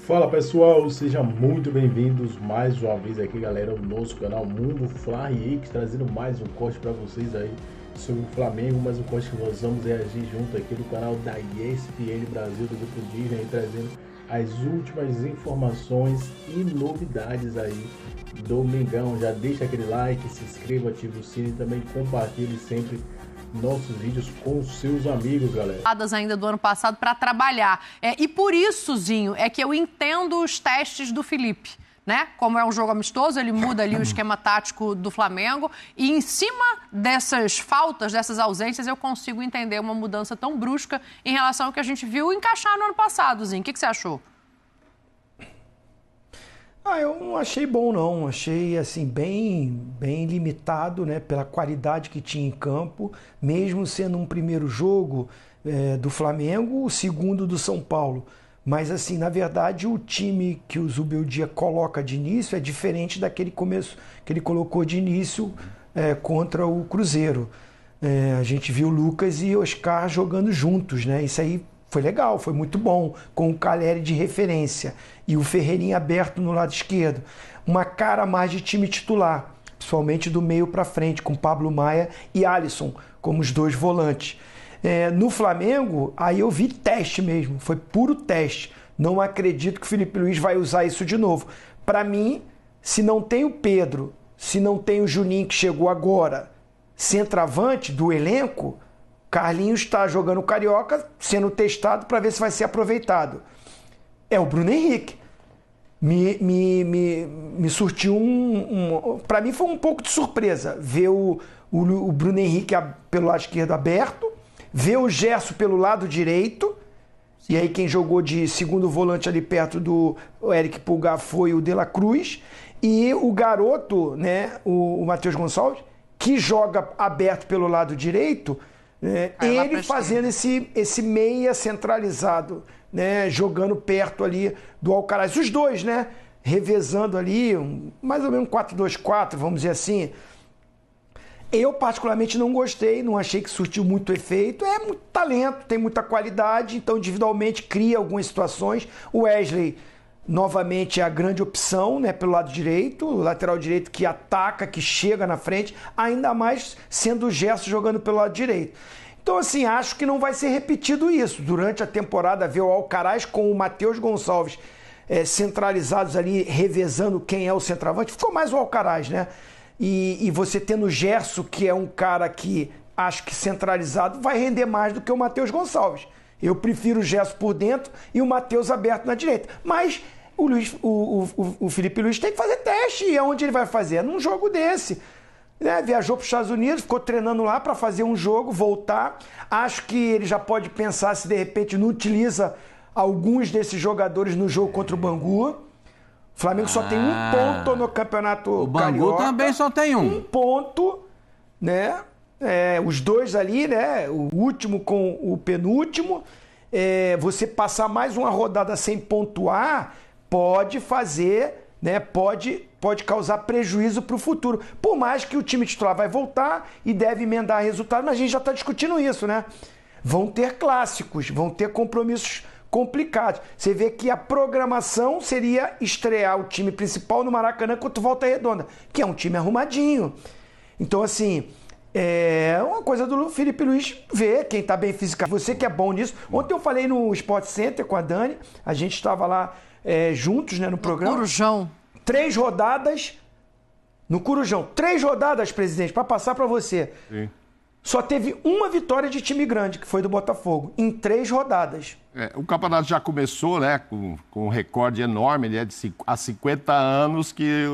Fala pessoal, sejam muito bem-vindos mais uma vez aqui, galera, ao nosso canal Mundo Fly X, trazendo mais um corte para vocês aí sobre o Flamengo, mais um corte que nós vamos reagir junto aqui no canal da ESPN Brasil, do Grupo Disney, trazendo as últimas informações e novidades aí do Mengão. Já deixa aquele like, se inscreva, ative o sino e também compartilhe sempre nossos vídeos com seus amigos, galera. Ainda do ano passado para trabalhar. E por isso, Zinho, é que eu entendo os testes do Felipe, né? Como é um jogo amistoso, ele muda ali o esquema tático do Flamengo e em cima dessas faltas, dessas ausências, eu consigo entender uma mudança tão brusca em relação ao que a gente viu encaixar no ano passado, Zinho. O que você achou? Eu não achei bom, não. Achei, assim, bem limitado, né? Pela qualidade que tinha em campo, mesmo sendo um primeiro jogo do Flamengo, o segundo do São Paulo. Mas, assim, na verdade, o time que o Zubeldia coloca de início é diferente daquele começo que ele colocou de início contra o Cruzeiro. A gente viu Lucas e Oscar jogando juntos, né? Isso aí foi legal, foi muito bom, com o Caleri de referência e o Ferreirinha aberto no lado esquerdo. Uma cara a mais de time titular, principalmente do meio para frente, com Pablo Maia e Alisson como os dois volantes. No Flamengo, aí eu vi teste mesmo, foi puro teste. Não acredito que o Felipe Luiz vai usar isso de novo. Para mim, se não tem o Pedro, se não tem o Juninho que chegou agora, centroavante do elenco, Carlinhos está jogando o Carioca, sendo testado para ver se vai ser aproveitado. É o Bruno Henrique. Me surtiu para mim foi um pouco de surpresa ver o Bruno Henrique pelo lado esquerdo aberto, ver o Gerson pelo lado direito, e aí quem jogou de segundo volante ali perto do Eric Pulgar foi o De La Cruz, e o garoto, né, o Matheus Gonçalves, que joga aberto pelo lado direito, ele fazendo esse meia centralizado, né, jogando perto ali do Alcaraz. Os dois, né, revezando ali, mais ou menos 4-2-4, vamos dizer assim. Eu particularmente não gostei, não achei que surtiu muito efeito. É muito talento, tem muita qualidade, então individualmente cria algumas situações. O Wesley, novamente, é a grande opção, né, pelo lado direito, o lateral direito que ataca, que chega na frente, ainda mais sendo o Gerson jogando pelo lado direito. Então, assim, acho que não vai ser repetido isso. Durante a temporada, ver o Alcaraz com o Matheus Gonçalves centralizados ali, revezando quem é o centroavante, ficou mais o Alcaraz, né? E você tendo o Gerson, que é um cara que acho que centralizado vai render mais do que o Matheus Gonçalves. Eu prefiro o Gerson por dentro e o Matheus aberto na direita. Mas o Felipe Luiz tem que fazer teste. E aonde ele vai fazer? Num jogo desse. Viajou para os Estados Unidos, ficou treinando lá para fazer um jogo, voltar. Acho que ele já pode pensar se de repente não utiliza alguns desses jogadores no jogo contra o Bangu. O Flamengo só tem um ponto no Campeonato O Bangu Carioca, também só tem um. Um ponto, né? Os dois ali, né? O último com o penúltimo. Você passar mais uma rodada sem pontuar pode fazer, né? Pode causar prejuízo para o futuro. Por mais que o time titular vai voltar e deve emendar resultado, mas a gente já está discutindo isso, né? Vão ter clássicos, vão ter compromissos complicados. Você vê que a programação seria estrear o time principal no Maracanã contra o Volta Redonda, que é um time arrumadinho. Então, assim, é uma coisa do Felipe Luiz ver quem está bem fisicamente. Você que é bom nisso. Ontem eu falei no Sport Center com a Dani, a gente estava lá juntos, né, no programa. Corujão. 3 rodadas no Corujão. 3 rodadas, presidente, para passar para você. Sim. Só teve uma vitória de time grande, que foi do Botafogo, em 3 rodadas. O campeonato já começou, né, com um recorde enorme, ele há 50 anos que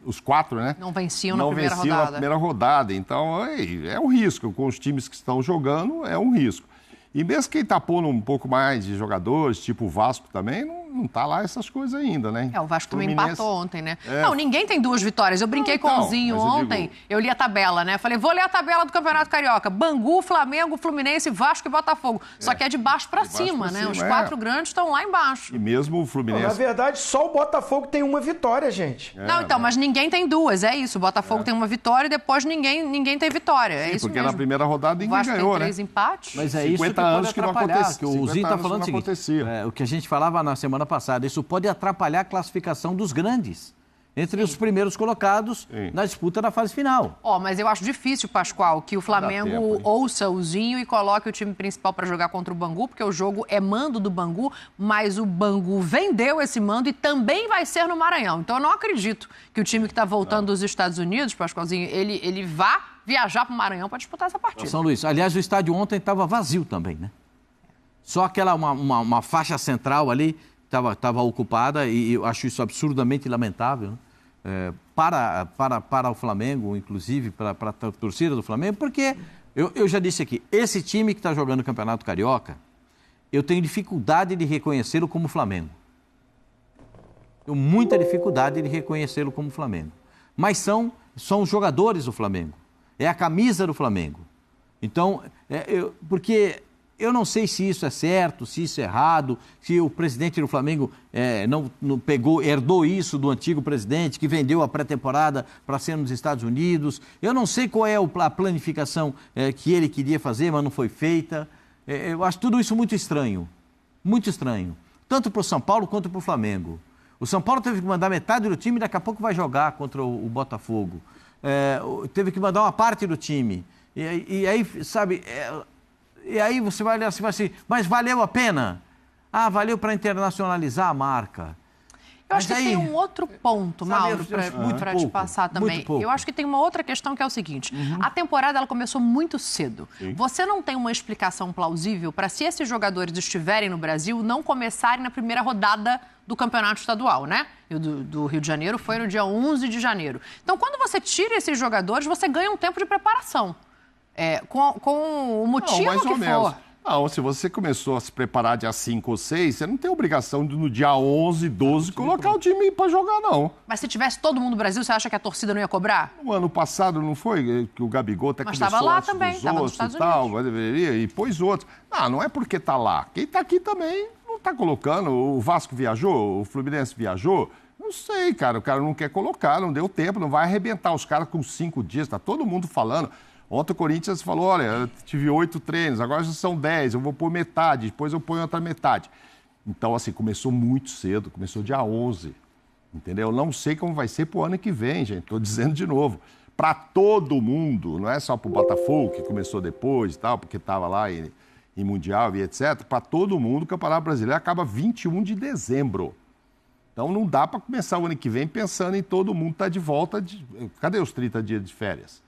os 4, né? Não venciam na primeira rodada. Então, é um risco. Com os times que estão jogando, é um risco. E mesmo quem está pondo um pouco mais de jogadores, tipo o Vasco também, não está lá essas coisas ainda, né? O Vasco também empatou ontem, né? Não, ninguém tem 2 vitórias. Eu brinquei com o Zinho ontem, eu li a tabela, né? Falei, vou ler a tabela do Campeonato Carioca. Bangu, Flamengo, Fluminense, Vasco e Botafogo. Só que é de baixo para cima, né? Os 4 grandes estão lá embaixo. E mesmo o Fluminense... Na verdade, só o Botafogo tem uma vitória, gente. Não, então, mas ninguém tem 2, é isso. O Botafogo tem uma vitória e depois ninguém tem vitória. É isso porque mesmo. Na primeira rodada ninguém Vasco ganhou, tem 3 empates. Mas é isso que pode atrapalhar, que o Zinho está falando o seguinte, o que a gente falava na semana semana passada. Isso pode atrapalhar a classificação dos grandes, entre os primeiros colocados na disputa da fase final. Mas eu acho difícil, Pascoal, que o Flamengo ouça o Zinho e coloque o time principal para jogar contra o Bangu, porque o jogo é mando do Bangu, mas o Bangu vendeu esse mando e também vai ser no Maranhão. Então eu não acredito que o time que está voltando dos Estados Unidos, Pascoalzinho, ele vá viajar para o Maranhão para disputar essa partida. São Luís, aliás, o estádio ontem estava vazio também, né? Só aquela uma faixa central ali estava ocupada e eu acho isso absurdamente lamentável, né? Para o Flamengo, inclusive para a torcida do Flamengo, porque eu já disse aqui, esse time que está jogando o Campeonato Carioca, eu tenho dificuldade de reconhecê-lo como Flamengo. Tenho muita dificuldade de reconhecê-lo como Flamengo. Mas são os jogadores do Flamengo, é a camisa do Flamengo. Então, porque eu não sei se isso é certo, se isso é errado, se o presidente do Flamengo não herdou isso do antigo presidente, que vendeu a pré-temporada para ser nos Estados Unidos. Eu não sei qual é a planificação que ele queria fazer, mas não foi feita. Eu acho tudo isso muito estranho, tanto para o São Paulo quanto para o Flamengo. O São Paulo teve que mandar metade do time e daqui a pouco vai jogar contra o Botafogo. Teve que mandar uma parte do time. E aí, sabe... E aí você vai olhar assim, mas valeu a pena? Valeu para internacionalizar a marca. Eu acho que tem um outro ponto, Mauro, para te passar também. Eu acho que tem uma outra questão que é o seguinte. A temporada ela começou muito cedo. Você não tem uma explicação plausível para, se esses jogadores estiverem no Brasil, não começarem na primeira rodada do campeonato estadual, né? E o do Rio de Janeiro foi no dia 11 de janeiro. Então, quando você tira esses jogadores, você ganha um tempo de preparação. Com o motivo que for. Não, se você começou a se preparar dia 5 ou 6, você não tem obrigação de no dia 11, 12 colocar o time para jogar, não. Mas se tivesse todo mundo no Brasil, você acha que a torcida não ia cobrar? No ano passado não foi que o Gabigol até começou estava lá antes também, dos estava nos outros Estados e tal, Unidos. deveria, e pôs outros. Não é porque tá lá. Quem tá aqui também não tá colocando. O Vasco viajou, o Fluminense viajou. Não sei, cara, o cara não quer colocar, não deu tempo, não vai arrebentar os caras com 5 dias, tá todo mundo falando. Ontem o Corinthians falou, olha, eu tive 8 treinos, agora já são 10, eu vou pôr metade, depois eu ponho outra metade. Então, assim, começou muito cedo, começou dia 11, entendeu? Não sei como vai ser pro ano que vem, gente, estou dizendo de novo. Para todo mundo, não é só pro Botafogo, que começou depois e tal, porque estava lá em Mundial e etc. Para todo mundo, o Campeonato Brasileiro acaba 21 de dezembro. Então, não dá para começar o ano que vem pensando em todo mundo estar de volta. Cadê os 30 dias de férias?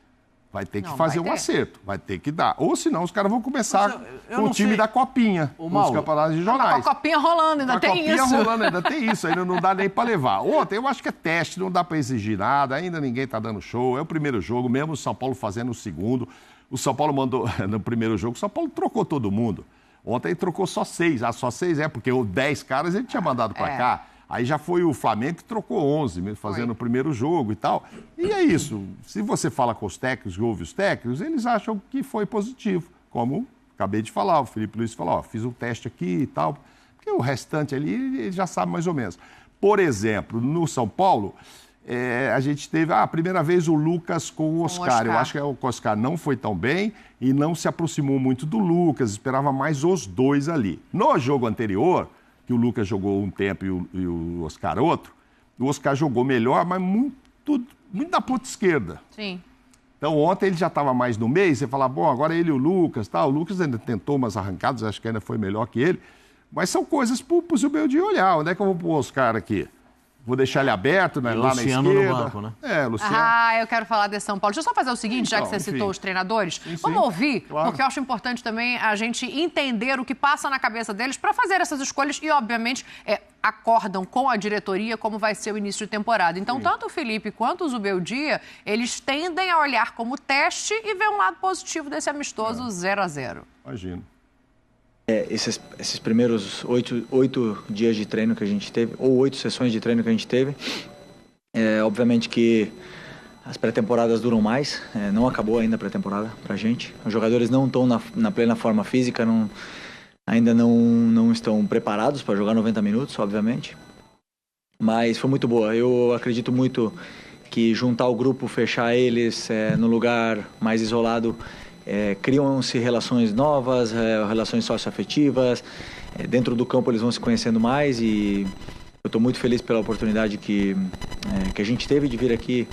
Vai ter que fazer um acerto, vai ter que dar. Ou senão os caras vão começar com o time da Copinha, os campeonatos regionais. Com a Copinha rolando, ainda tem isso. Com a Copinha rolando, ainda tem isso, ainda não dá nem para levar. Ontem eu acho que é teste, não dá para exigir nada, ainda ninguém está dando show. É o primeiro jogo, mesmo o São Paulo fazendo o segundo. O São Paulo mandou, no primeiro jogo, o São Paulo trocou todo mundo. Ontem ele trocou só 6, só 6 porque 10 caras ele tinha mandado para cá. Aí já foi o Flamengo que trocou 11, fazendo o primeiro jogo e tal. E é isso. Se você fala com os técnicos e ouve os técnicos, eles acham que foi positivo. Como acabei de falar, o Felipe Luiz falou, fiz um teste aqui e tal. Porque o restante ali, ele já sabe mais ou menos. Por exemplo, no São Paulo, a gente teve a primeira vez o Lucas com o Oscar. Eu acho que o Oscar não foi tão bem e não se aproximou muito do Lucas, esperava mais os dois ali. No jogo anterior, que o Lucas jogou um tempo e o Oscar outro, o Oscar jogou melhor, mas muito da ponta esquerda. Sim. Então, ontem ele já estava mais no meio, você fala, bom, agora ele e o Lucas, tá? O Lucas ainda tentou umas arrancadas, acho que ainda foi melhor que ele, mas são coisas para o Zubeldia olhar. Onde é que eu vou pôr o Oscar aqui? Vou deixar ele aberto, né, lá Luciano na esquerda. No banco, né? Luciano. Eu quero falar de São Paulo. Deixa eu só fazer o seguinte, já que você citou os treinadores. Vamos ouvir, porque eu acho importante também a gente entender o que passa na cabeça deles para fazer essas escolhas e, obviamente, acordam com a diretoria como vai ser o início de temporada. Então, tanto o Felipe quanto o Zubeldia, eles tendem a olhar como teste e ver um lado positivo desse amistoso 0-0. Imagino. Esses primeiros 8 dias de treino que a gente teve, ou 8 sessões de treino que a gente teve, obviamente que as pré-temporadas duram mais, não acabou ainda a pré-temporada pra gente. Os jogadores não estão na plena forma física, ainda não estão preparados para jogar 90 minutos, obviamente. Mas foi muito boa. Eu acredito muito que juntar o grupo, fechar eles no lugar mais isolado, criam-se relações novas, relações socioafetivas, dentro do campo eles vão se conhecendo mais e eu estou muito feliz pela oportunidade que a gente teve de vir aqui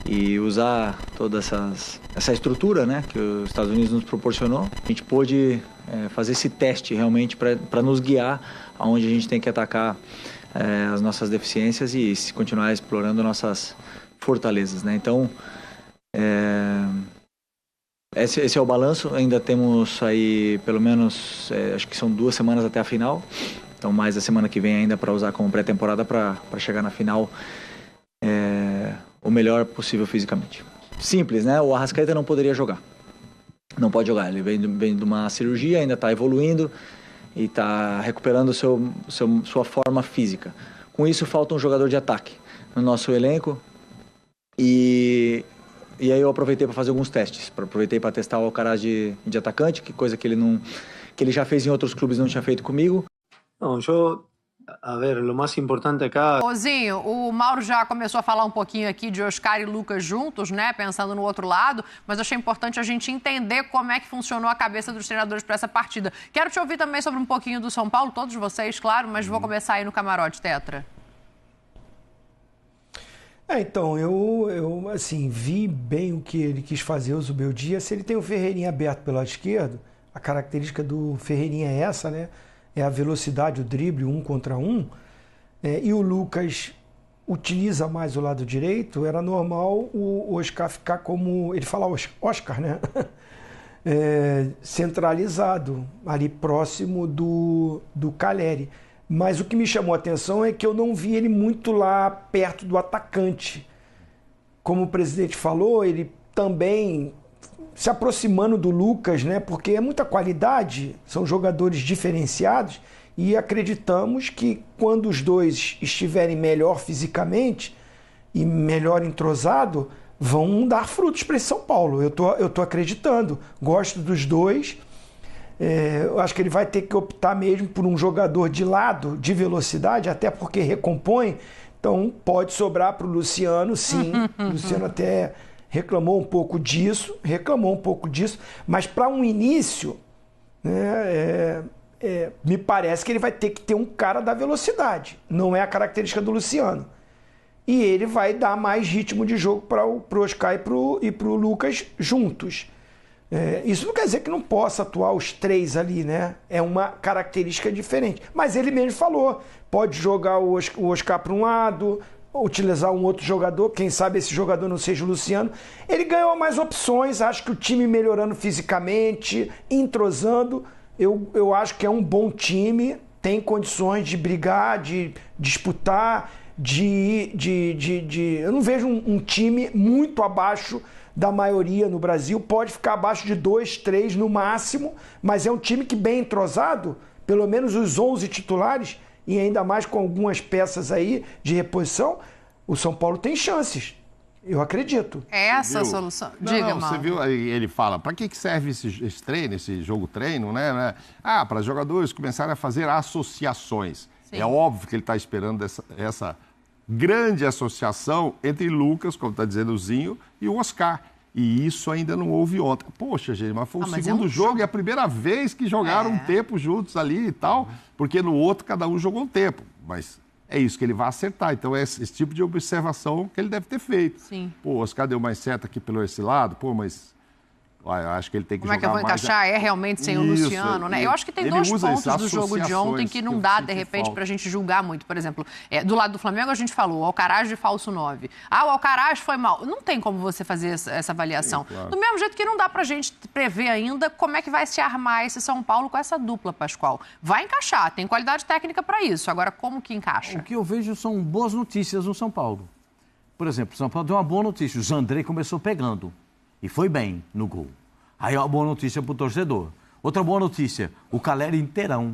e usar toda essa estrutura, né, que os Estados Unidos nos proporcionou. A gente pôde fazer esse teste realmente para nos guiar aonde a gente tem que atacar as nossas deficiências e se continuar explorando nossas fortalezas, né? Então, esse é o balanço. Ainda temos aí pelo menos, acho que são 2 semanas até a final. Então, mais a semana que vem ainda para usar como pré-temporada para chegar na final o melhor possível fisicamente. Simples, né? O Arrascaeta não poderia jogar. Não pode jogar. Ele vem de uma cirurgia, ainda está evoluindo e está recuperando sua forma física. Com isso, falta um jogador de ataque no nosso elenco. E aí eu aproveitei para fazer alguns testes. Aproveitei para testar o Alcaraz de atacante, que coisa que ele já fez em outros clubes e não tinha feito comigo. Não, a ver, o mais importante acá... Ozinho, o Mauro já começou a falar um pouquinho aqui de Oscar e Lucas juntos, né, pensando no outro lado, mas eu achei importante a gente entender como é que funcionou a cabeça dos treinadores para essa partida. Quero te ouvir também sobre um pouquinho do São Paulo, todos vocês, claro, mas vou começar aí no camarote, Tetra. Então, eu assim, vi bem o que ele quis fazer o Zubeldia. Se ele tem o Ferreirinha aberto pelo lado esquerdo, a característica do Ferreirinha é essa, né? É a velocidade, o drible, 1 contra 1. E o Lucas utiliza mais o lado direito, era normal o Oscar ficar como... Ele fala Oscar, né? Centralizado, ali próximo do Caleri. Mas o que me chamou a atenção é que eu não vi ele muito lá perto do atacante. Como o presidente falou, ele também se aproximando do Lucas, né? Porque é muita qualidade, são jogadores diferenciados e acreditamos que quando os dois estiverem melhor fisicamente e melhor entrosado, vão dar frutos para esse São Paulo. Eu tô acreditando, gosto dos dois. Eu acho que ele vai ter que optar mesmo por um jogador de lado, de velocidade, até porque recompõe. Então pode sobrar para o Luciano, sim. O Luciano até reclamou um pouco disso, mas para um início, né, me parece que ele vai ter que ter um cara da velocidade. Não é a característica do Luciano. E ele vai dar mais ritmo de jogo para o Oscar e para o Lucas juntos. Isso não quer dizer que não possa atuar os três ali, né? É uma característica diferente. Mas ele mesmo falou, pode jogar o Oscar para um lado, utilizar um outro jogador, quem sabe esse jogador não seja o Luciano. Ele ganhou mais opções, acho que o time melhorando fisicamente, entrosando, eu acho que é um bom time, tem condições de brigar, de disputar, eu não vejo um time muito abaixo da maioria no Brasil, pode ficar abaixo de 2, 3 no máximo, mas é um time que bem entrosado, pelo menos os 11 titulares, e ainda mais com algumas peças aí de reposição, o São Paulo tem chances, eu acredito. Essa a solução. Diga, Mauro. Você viu, ele fala, para que serve esse treino, esse jogo-treino, né? Para jogadores começarem a fazer associações. Sim. É óbvio que ele está esperando essa grande associação entre Lucas, como está dizendo o Zinho, e o Oscar. E isso ainda não houve ontem. Poxa, gente, mas foi o segundo jogo e a primeira vez que jogaram um tempo juntos ali e tal, porque no outro cada um jogou um tempo. Mas é isso que ele vai acertar. Então é esse tipo de observação que ele deve ter feito. Sim. Pô, o Oscar deu mais certo aqui pelo esse lado, mas... Eu acho que ele tem que jogar mais. Como é que eu vou encaixar? É realmente sem o Luciano, né? Eu acho que tem 2 pontos do jogo de ontem que não dá, de repente, para a gente julgar muito. Por exemplo, do lado do Flamengo a gente falou, o Alcaraz de falso 9. O Alcaraz foi mal. Não tem como você fazer essa avaliação. Sim, claro. Do mesmo jeito que não dá para a gente prever ainda como é que vai se armar esse São Paulo com essa dupla, Pascoal. Vai encaixar, tem qualidade técnica para isso. Agora, como que encaixa? O que eu vejo são boas notícias no São Paulo. Por exemplo, o São Paulo deu uma boa notícia. O Jandrei começou pegando e foi bem no gol. Aí é uma boa notícia para o torcedor. Outra boa notícia, o Caleri inteirão.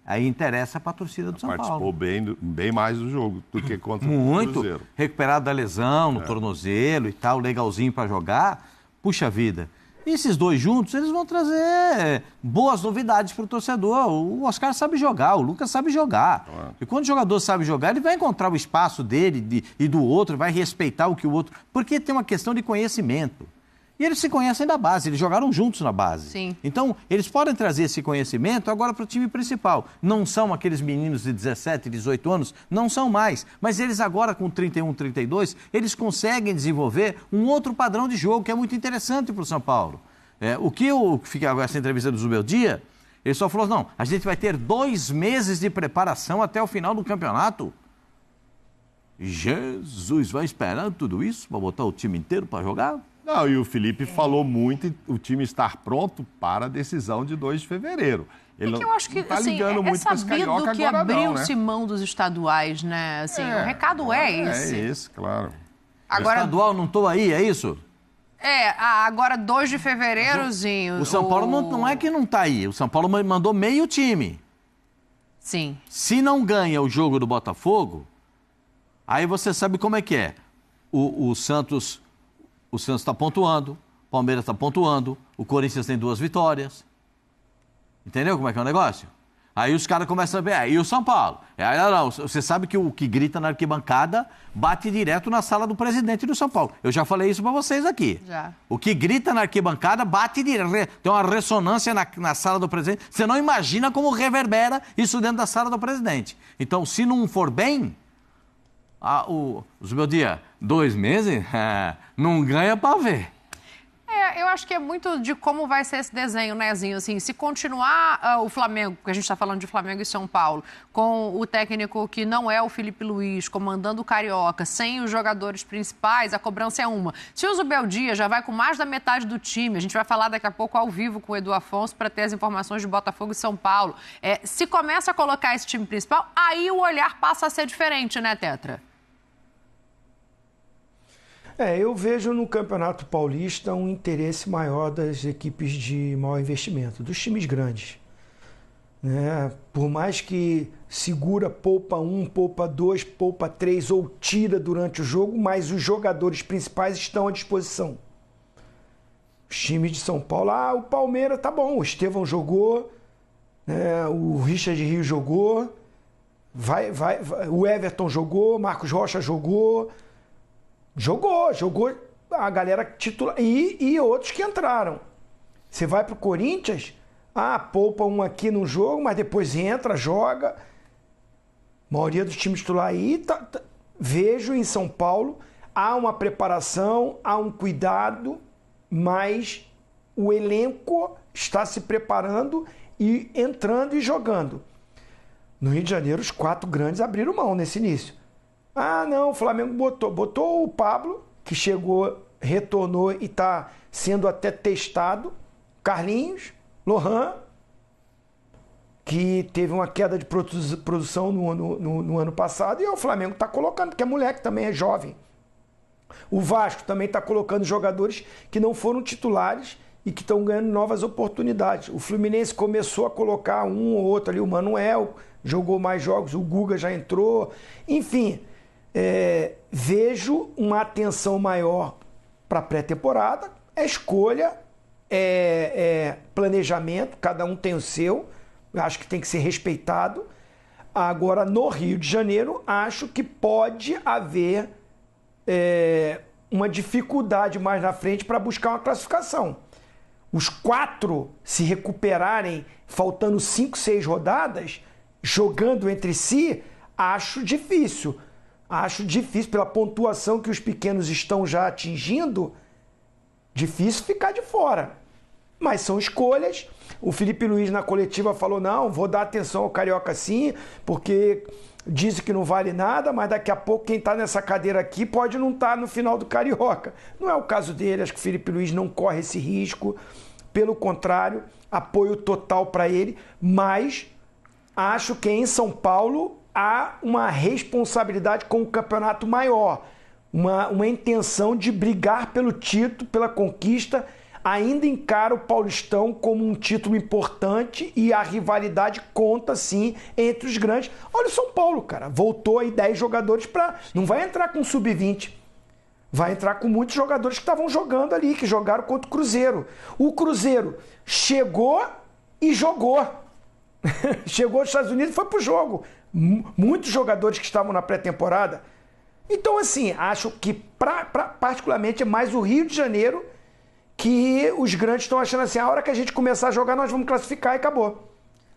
Aí interessa para a torcida do São Paulo. Participou bem mais do jogo do que contra o Cruzeiro. Muito, recuperado da lesão no tornozelo e tal, legalzinho para jogar. Puxa vida. E esses dois juntos, eles vão trazer boas novidades para o torcedor. O Oscar sabe jogar, o Lucas sabe jogar. E quando o jogador sabe jogar, ele vai encontrar o espaço dele e do outro, vai respeitar o que o outro... Porque tem uma questão de conhecimento. E eles se conhecem da base, eles jogaram juntos na base. Sim. Então, eles podem trazer esse conhecimento agora para o time principal. Não são aqueles meninos de 17, 18 anos, não são mais. Mas eles agora, com 31, 32, eles conseguem desenvolver um outro padrão de jogo que é muito interessante para o São Paulo. O que fica essa entrevista do Zubeldia, ele só falou, não, a gente vai ter 2 meses de preparação até o final do campeonato. Jesus, vai esperando tudo isso para botar o time inteiro para jogar? Não, e o Felipe falou muito em o time estar pronto para a decisão de 2 de fevereiro. Ele eu acho que, não tá assim, ligando muito para esse carioca que agora abriu-se não, né? mão dos estaduais, né? Assim, o recado é esse. É esse, claro. Agora, o estadual não estou aí, é isso? agora 2 de fevereirozinho. O São Paulo não é que não está aí. O São Paulo mandou meio time. Sim. Se não ganha o jogo do Botafogo, aí você sabe como é que é. O Santos está pontuando, o Palmeiras está pontuando, o Corinthians tem 2 vitórias. Entendeu como é que é o negócio? Aí os caras começam a ver, e o São Paulo? Não, você sabe que o que grita na arquibancada bate direto na sala do presidente do São Paulo. Eu já falei isso para vocês aqui. Já. O que grita na arquibancada bate direto. Tem uma ressonância na sala do presidente. Você não imagina como reverbera isso dentro da sala do presidente. Então, se não for bem, os meus dias, 2 meses, não ganha para ver. Eu acho que é muito de como vai ser esse desenho, né, Zinho? Assim, se continuar o Flamengo, porque a gente está falando de Flamengo e São Paulo, com o técnico que não é o Felipe Luiz, comandando o Carioca, sem os jogadores principais, a cobrança é uma. Se o Zubeldia já vai com mais da metade do time, a gente vai falar daqui a pouco ao vivo com o Edu Afonso para ter as informações de Botafogo e São Paulo. Se começa a colocar esse time principal, aí o olhar passa a ser diferente, né, Tetra? Eu vejo no Campeonato Paulista um interesse maior das equipes de maior investimento, dos times grandes. Por mais que segura, poupa 1, poupa 2, poupa 3 ou tira durante o jogo, mas os jogadores principais estão à disposição. Os times de São Paulo, o Palmeiras tá bom, o Estevão jogou, o Richard Rio jogou, o Everton jogou, Marcos Rocha jogou a galera titular e outros que entraram. Você vai pro Corinthians, poupa um aqui no jogo, mas depois entra, joga. A maioria dos times titulares aí, vejo em São Paulo, há uma preparação, há um cuidado, mas o elenco está se preparando e entrando e jogando. No Rio de Janeiro, os 4 grandes abriram mão nesse início. Não, o Flamengo botou o Pablo, que chegou, retornou e está sendo até testado. Carlinhos, Lohan, que teve uma queda de produção no ano passado, e o Flamengo está colocando, porque é moleque, também é jovem. O Vasco também está colocando jogadores que não foram titulares e que estão ganhando novas oportunidades. O Fluminense começou a colocar um ou outro ali, o Manuel jogou mais jogos, o Guga já entrou, enfim... vejo uma atenção maior para a pré-temporada, escolha, planejamento, cada um tem o seu, acho que tem que ser respeitado. Agora, no Rio de Janeiro, acho que pode haver uma dificuldade mais na frente para buscar uma classificação. Os 4 se recuperarem, faltando 5, 6 rodadas, jogando entre si, acho difícil. Acho difícil, pela pontuação que os pequenos estão já atingindo, difícil ficar de fora. Mas são escolhas. O Felipe Luiz na coletiva falou, não, vou dar atenção ao Carioca sim, porque disse que não vale nada, mas daqui a pouco quem está nessa cadeira aqui pode não estar no final do Carioca. Não é o caso dele, acho que o Felipe Luiz não corre esse risco. Pelo contrário, apoio total para ele, mas acho que em São Paulo há uma responsabilidade com o campeonato maior, uma intenção de brigar pelo título, pela conquista, ainda encara o Paulistão como um título importante e a rivalidade conta, sim, entre os grandes. Olha o São Paulo, cara, voltou aí 10 jogadores não vai entrar com sub-20, vai entrar com muitos jogadores que estavam jogando ali, que jogaram contra o Cruzeiro. O Cruzeiro chegou e jogou. Chegou aos Estados Unidos e foi pro jogo. Muitos jogadores que estavam na pré-temporada. Então, assim, acho que particularmente é mais o Rio de Janeiro que os grandes estão achando assim, a hora que a gente começar a jogar, nós vamos classificar e acabou.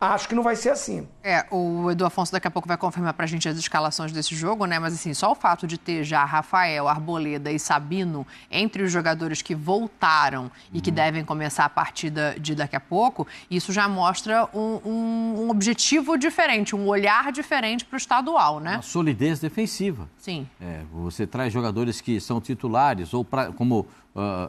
Acho que não vai ser assim. O Edu Afonso daqui a pouco vai confirmar pra gente as escalações desse jogo, né? Mas assim, só o fato de ter já Rafael, Arboleda e Sabino entre os jogadores que voltaram e que devem começar a partida de daqui a pouco, isso já mostra um objetivo diferente, um olhar diferente para o estadual, né? Uma solidez defensiva. Sim. Você traz jogadores que são titulares, ou como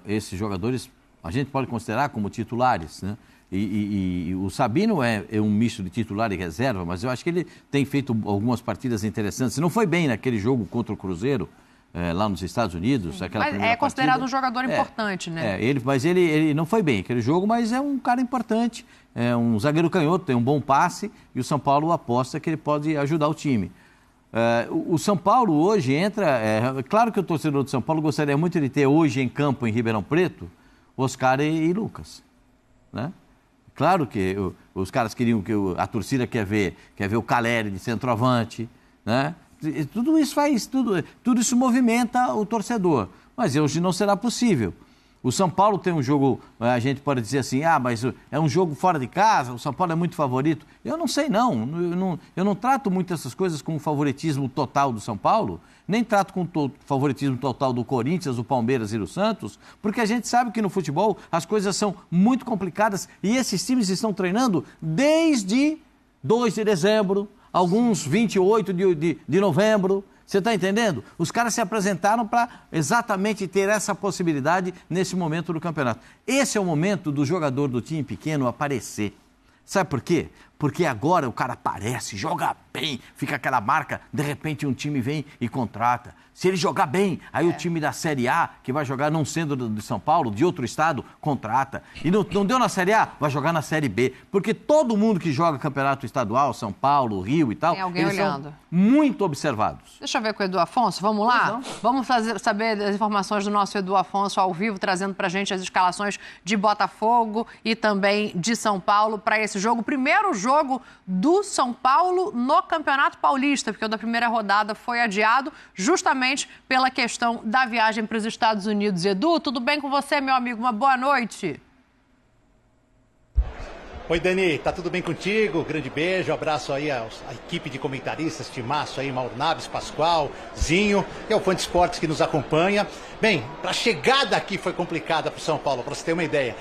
esses jogadores a gente pode considerar como titulares, né? E o Sabino é um misto de titular e reserva, mas eu acho que ele tem feito algumas partidas interessantes. Não foi bem naquele jogo contra o Cruzeiro, lá nos Estados Unidos. Mas é considerado um jogador importante, né? Mas ele não foi bem aquele jogo, mas é um cara importante. É um zagueiro canhoto, tem um bom passe e o São Paulo aposta que ele pode ajudar o time. O São Paulo hoje entra... claro que o torcedor do São Paulo gostaria muito de ter hoje em campo, em Ribeirão Preto, Oscar e Lucas, né? Claro que os caras queriam que a torcida quer ver o Caleri de centroavante, né? Tudo isso tudo isso movimenta o torcedor, mas hoje não será possível. O São Paulo tem um jogo, a gente pode dizer assim, mas é um jogo fora de casa, o São Paulo é muito favorito. Eu não sei eu não trato muito essas coisas com o favoritismo total do São Paulo, nem trato com o favoritismo total do Corinthians, do Palmeiras e do Santos, porque a gente sabe que no futebol as coisas são muito complicadas e esses times estão treinando desde 2 de dezembro, alguns 28 de novembro. Você está entendendo? Os caras se apresentaram para exatamente ter essa possibilidade nesse momento do campeonato. Esse é o momento do jogador do time pequeno aparecer. Sabe por quê? Porque agora o cara aparece, joga bem, fica aquela marca, de repente um time vem e contrata. Se ele jogar bem, aí o time da Série A, que vai jogar não sendo de São Paulo, de outro estado, contrata. E não deu na Série A, vai jogar na Série B. Porque todo mundo que joga campeonato estadual, São Paulo, Rio e tal, eles olhando. São muito observados. Deixa eu ver com o Edu Afonso, vamos lá? Vamos saber as informações do nosso Edu Afonso ao vivo, trazendo pra gente as escalações de Botafogo e também de São Paulo para esse jogo. O primeiro jogo do São Paulo no Campeonato Paulista, porque o da primeira rodada foi adiado justamente pela questão da viagem para os Estados Unidos. Edu, tudo bem com você, meu amigo? Uma boa noite. Oi, Dani, tá tudo bem contigo? Grande beijo, abraço aí à equipe de comentaristas, timaço aí, Mauro Naves, Pascoal, Zinho e ao Fã de Esportes que nos acompanha. Bem, a chegada aqui foi complicada para o São Paulo, para você ter uma ideia.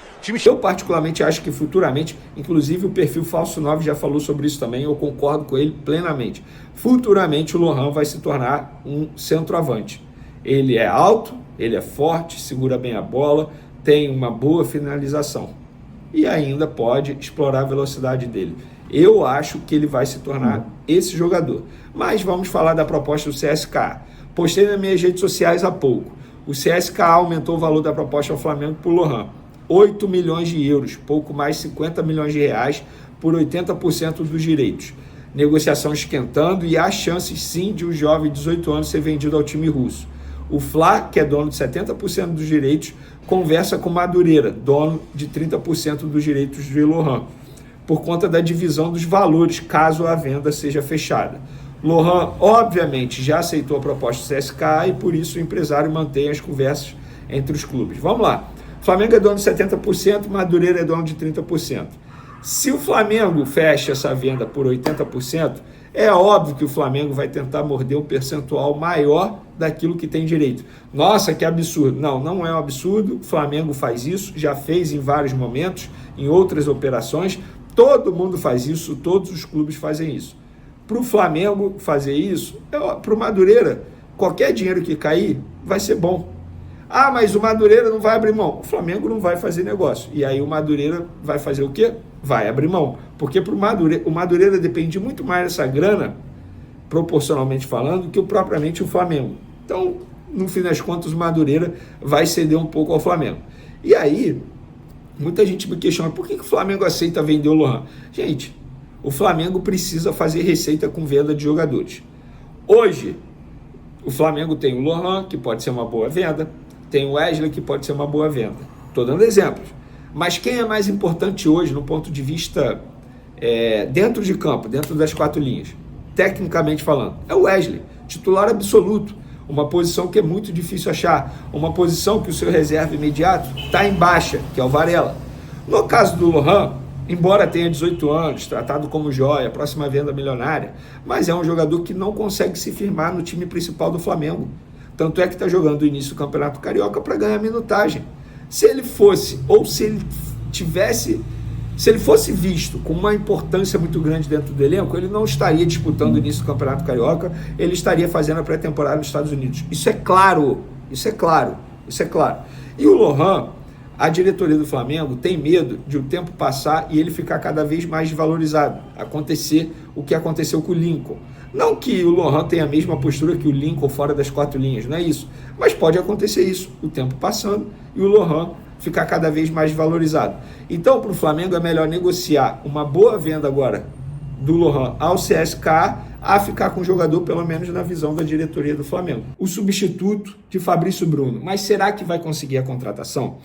Eu particularmente acho que futuramente, inclusive o perfil Falso 9 já falou sobre isso também, eu concordo com ele plenamente. Futuramente o Lohan vai se tornar um centroavante. Ele é alto, ele é forte, segura bem a bola, tem uma boa finalização. E ainda pode explorar a velocidade dele. Eu acho que ele vai se tornar esse jogador. Mas vamos falar da proposta do CSKA. Postei nas minhas redes sociais há pouco. O CSKA aumentou o valor da proposta ao Flamengo por Lohan. 8 milhões de euros, pouco mais 50 milhões de reais por 80% dos direitos. Negociação esquentando e há chances sim de um jovem de 18 anos ser vendido ao time russo. O Fla, que é dono de 70% dos direitos, conversa com Madureira, dono de 30% dos direitos de Lohan, por conta da divisão dos valores, caso a venda seja fechada. Lohan, obviamente, já aceitou a proposta do CSKA e, por isso, o empresário mantém as conversas entre os clubes. Vamos lá. O Flamengo é dono de 70%, Madureira é dono de 30%. Se o Flamengo fecha essa venda por 80%, é óbvio que o Flamengo vai tentar morder um percentual maior daquilo que tem direito. Nossa, que absurdo. Não, não é um absurdo. O Flamengo faz isso, já fez em vários momentos, em outras operações. Todo mundo faz isso, todos os clubes fazem isso. Para o Flamengo fazer isso, para o Madureira, qualquer dinheiro que cair vai ser bom. Ah, mas o Madureira não vai abrir mão. O Flamengo não vai fazer negócio. E aí o Madureira vai fazer o quê? Vai abrir mão. Porque pro o Madureira depende muito mais dessa grana, proporcionalmente falando, que propriamente o Flamengo. Então, no fim das contas, o Madureira vai ceder um pouco ao Flamengo. E aí, muita gente me questiona, por que o Flamengo aceita vender o Lohan? Gente, o Flamengo precisa fazer receita com venda de jogadores. Hoje, o Flamengo tem o Lohan, que pode ser uma boa venda, tem o Wesley, que pode ser uma boa venda. Estou dando exemplos. Mas quem é mais importante hoje, no ponto de vista dentro de campo, dentro das 4 linhas, tecnicamente falando, é o Wesley, titular absoluto. uma posição que é muito difícil achar, uma posição que o seu reserva imediato está em baixa, que é o Varela. No caso do Lohan, embora tenha 18 anos, tratado como joia, próxima venda milionária, mas é um jogador que não consegue se firmar no time principal do Flamengo. Tanto é que está jogando o início do Campeonato Carioca para ganhar minutagem. Se ele fosse, ou se ele tivesse, se ele fosse visto com uma importância muito grande dentro do elenco, ele não estaria disputando o início do Campeonato Carioca, ele estaria fazendo a pré-temporada nos Estados Unidos. Isso é claro. E o Lohan, a diretoria do Flamengo tem medo de o tempo passar e ele ficar cada vez mais desvalorizado. Acontecer o que aconteceu com o Lincoln. Não que o Lohan tenha a mesma postura que o Lincoln fora das 4 linhas, não é isso. Mas pode acontecer isso, o tempo passando e o Lohan ficar cada vez mais valorizado. Então, para o Flamengo é melhor negociar uma boa venda agora do Lohan ao CSKA a ficar com o jogador, pelo menos na visão da diretoria do Flamengo. O substituto de Fabrício Bruno. Mas será que vai conseguir a contratação?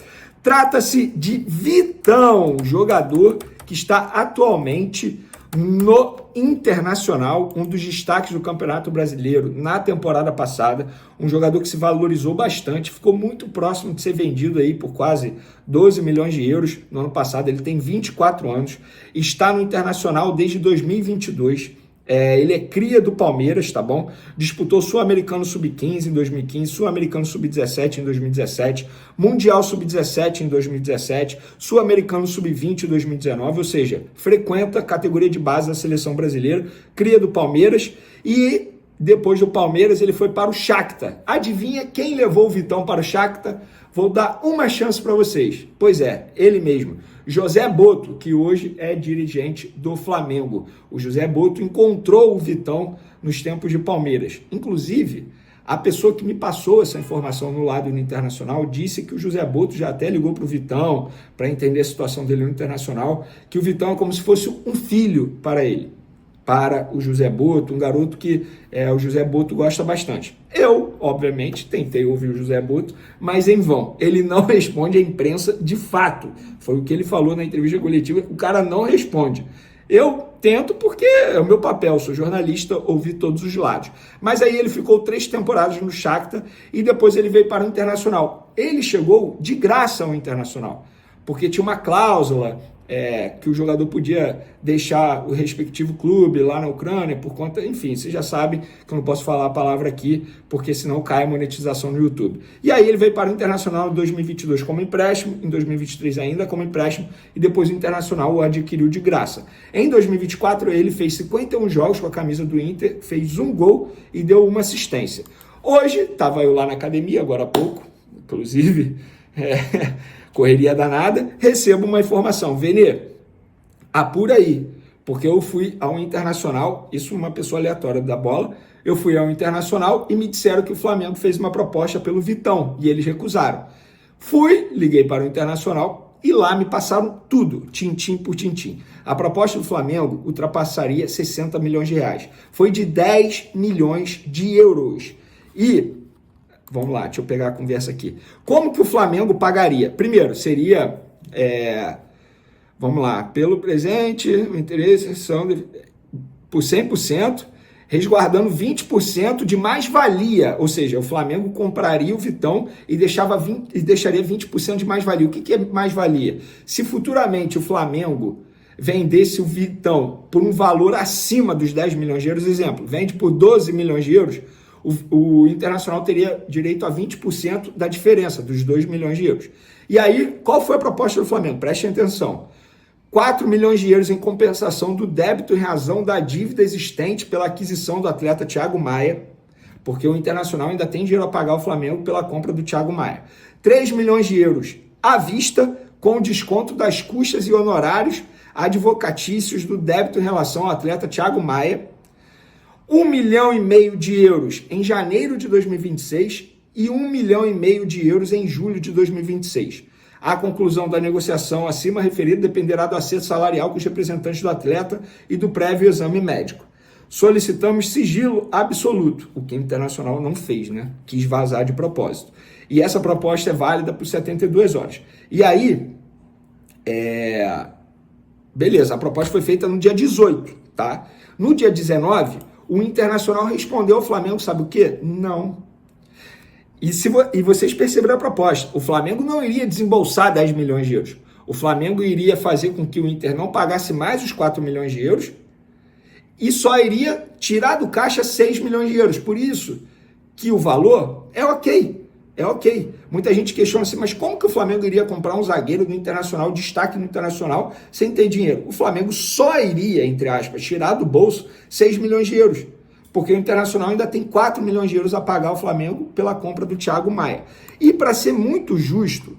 Trata-se de Vitão, jogador que está atualmente no Internacional, um dos destaques do Campeonato Brasileiro na temporada passada, um jogador que se valorizou bastante, ficou muito próximo de ser vendido aí por quase 12 milhões de euros no ano passado. Ele tem 24 anos, está no Internacional desde 2022, ele é cria do Palmeiras, tá bom? Disputou Sul-Americano Sub-15 em 2015, Sul-Americano Sub-17 em 2017, Mundial Sub-17 em 2017, Sul-Americano Sub-20 em 2019, ou seja, frequenta a categoria de base da seleção brasileira, cria do Palmeiras e depois do Palmeiras ele foi para o Shakhtar. Adivinha quem levou o Vitão para o Shakhtar? Vou dar uma chance para vocês. Pois é, ele mesmo. José Boto, que hoje é dirigente do Flamengo. O José Boto encontrou o Vitão nos tempos de Palmeiras. Inclusive, a pessoa que me passou essa informação no lado do Internacional disse que o José Boto já até ligou para o Vitão para entender a situação dele no Internacional, que o Vitão é como se fosse um filho para ele, para o José Boto, um garoto que o José Boto gosta bastante. Eu, obviamente, tentei ouvir o José Boto, mas em vão. Ele não responde à imprensa de fato. Foi o que ele falou na entrevista coletiva, o cara não responde. Eu tento porque é o meu papel, sou jornalista, ouvir todos os lados. Mas aí ele ficou 3 temporadas no Shakhtar e depois ele veio para o Internacional. Ele chegou de graça ao Internacional, porque tinha uma cláusula que o jogador podia deixar o respectivo clube lá na Ucrânia por conta, enfim, você já sabe que eu não posso falar a palavra aqui, porque senão cai a monetização no YouTube. E aí ele veio para o Internacional em 2022 como empréstimo, em 2023 ainda como empréstimo, e depois o Internacional o adquiriu de graça. Em 2024 ele fez 51 jogos com a camisa do Inter, fez 1 gol e deu 1 assistência. Hoje, estava eu lá na academia, agora há pouco, inclusive, correria danada, recebo uma informação: Vene, apura aí, porque eu fui ao Internacional, isso uma pessoa aleatória da bola, eu fui ao Internacional e me disseram que o Flamengo fez uma proposta pelo Vitão, e eles recusaram. Fui, liguei para o Internacional e lá me passaram tudo, tintim por tintim. A proposta do Flamengo ultrapassaria 60 milhões de reais, foi de 10 milhões de euros. E vamos lá, deixa eu pegar a conversa aqui. Como que o Flamengo pagaria? Primeiro, seria, vamos lá, pelo presente, o interesse são por 100%, resguardando 20% de mais-valia. Ou seja, o Flamengo compraria o Vitão e deixaria 20% de mais-valia. O que é mais-valia? Se futuramente o Flamengo vendesse o Vitão por um valor acima dos 10 milhões de euros, exemplo, vende por 12 milhões de euros, o Internacional teria direito a 20% da diferença, dos 2 milhões de euros. E aí, qual foi a proposta do Flamengo? Prestem atenção. 4 milhões de euros em compensação do débito em razão da dívida existente pela aquisição do atleta Thiago Maia, porque o Internacional ainda tem dinheiro a pagar ao Flamengo pela compra do Thiago Maia. 3 milhões de euros à vista, com desconto das custas e honorários advocatícios do débito em relação ao atleta Thiago Maia. 1,5 milhão de euros em janeiro de 2026 e 1,5 milhão de euros em julho de 2026. A conclusão da negociação acima referida dependerá do acerto salarial com os representantes do atleta e do prévio exame médico. Solicitamos sigilo absoluto, o que o Internacional não fez, né? Quis vazar de propósito. E essa proposta é válida por 72 horas. E aí, beleza, a proposta foi feita no dia 18, tá? No dia 19, o Internacional respondeu ao Flamengo, sabe o quê? Não, E vocês perceberam a proposta. O Flamengo não iria desembolsar 10 milhões de euros. O Flamengo iria fazer com que o Inter não pagasse mais os 4 milhões de euros e só iria tirar do caixa 6 milhões de euros. Por isso que o valor é ok. É ok. Muita gente questiona assim, mas como que o Flamengo iria comprar um zagueiro do Internacional, destaque no Internacional, sem ter dinheiro? O Flamengo só iria, entre aspas, tirar do bolso 6 milhões de euros. Porque o Internacional ainda tem 4 milhões de euros a pagar ao Flamengo pela compra do Thiago Maia. E para ser muito justo,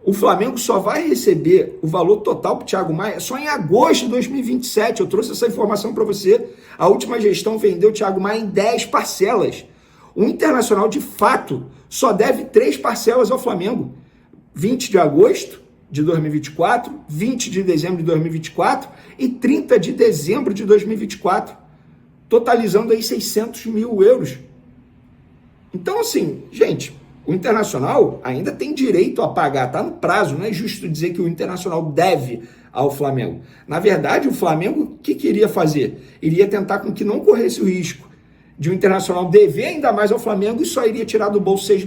o Flamengo só vai receber o valor total para o Thiago Maia só em agosto de 2027. Eu trouxe essa informação para você. A última gestão vendeu o Thiago Maia em 10 parcelas. O Internacional, de fato, só deve 3 parcelas ao Flamengo. 20 de agosto de 2024, 20 de dezembro de 2024 e 30 de dezembro de 2024. Totalizando aí 600 mil euros. Então, assim, gente, o Internacional ainda tem direito a pagar, tá no prazo, não é justo dizer que o Internacional deve ao Flamengo. Na verdade, o Flamengo, o que iria fazer? Iria tentar com que não corresse o risco de o Internacional dever ainda mais ao Flamengo e só iria tirar do bolso 6